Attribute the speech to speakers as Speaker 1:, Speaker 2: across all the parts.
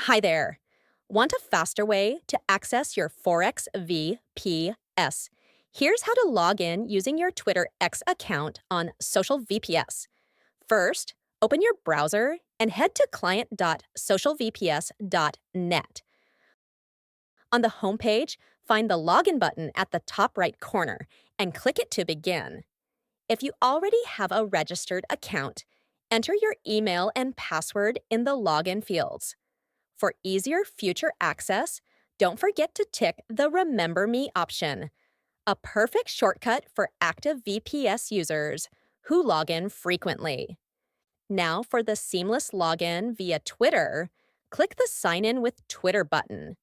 Speaker 1: Hi there. Want a faster way to access your Forex VPS? Here's how to log in using your Twitter X account on SocialVPS. First, open your browser and head to client.socialVPS.net. On the homepage, find the login button at the top right corner and click it to begin. If you already have a registered account, enter your email and password in the login fields. For easier future access, don't forget to tick the Remember Me option, a perfect shortcut for active VPS users who log in frequently. Now, for the seamless login via Twitter, click the Sign In with Twitter button.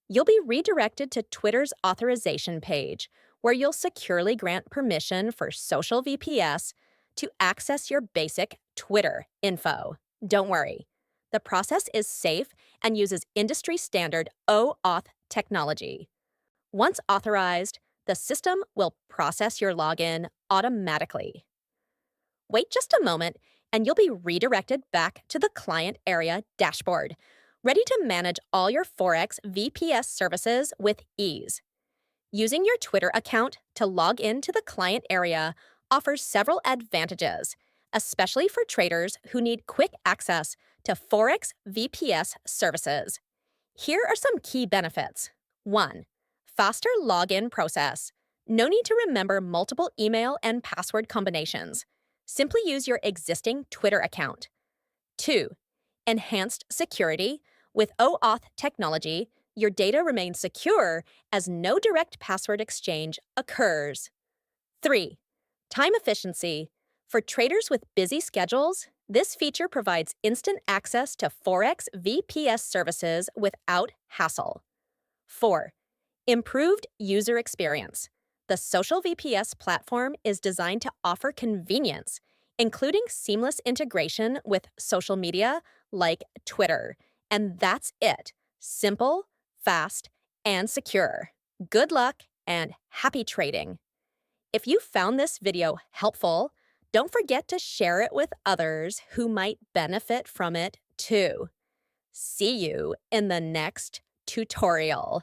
Speaker 1: You'll be redirected to Twitter's authorization page, where you'll securely grant permission for SocialVPS to access your basic Twitter info. Don't worry. The process is safe and uses industry-standard OAuth technology. Once authorized, the system will process your login automatically. Wait just a moment, and you'll be redirected back to the client area dashboard, ready to manage all your Forex VPS services with ease. Using your Twitter account to log into the client area offers several advantages, especially for traders who need quick access to Forex VPS services. Here are some key benefits. 1. Faster login process. No need to remember multiple email and password combinations. Simply use your existing Twitter account. 2. Enhanced security. With OAuth technology, your data remains secure as no direct password exchange occurs. 3. Time efficiency. For traders with busy schedules, this feature provides instant access to Forex VPS services without hassle. 4. Improved user experience. The SocialVPS platform is designed to offer convenience, including seamless integration with social media like Twitter. And that's it. Simple, fast, and secure. Good luck and happy trading. If you found this video helpful, don't forget to share it with others who might benefit from it too. See you in the next tutorial.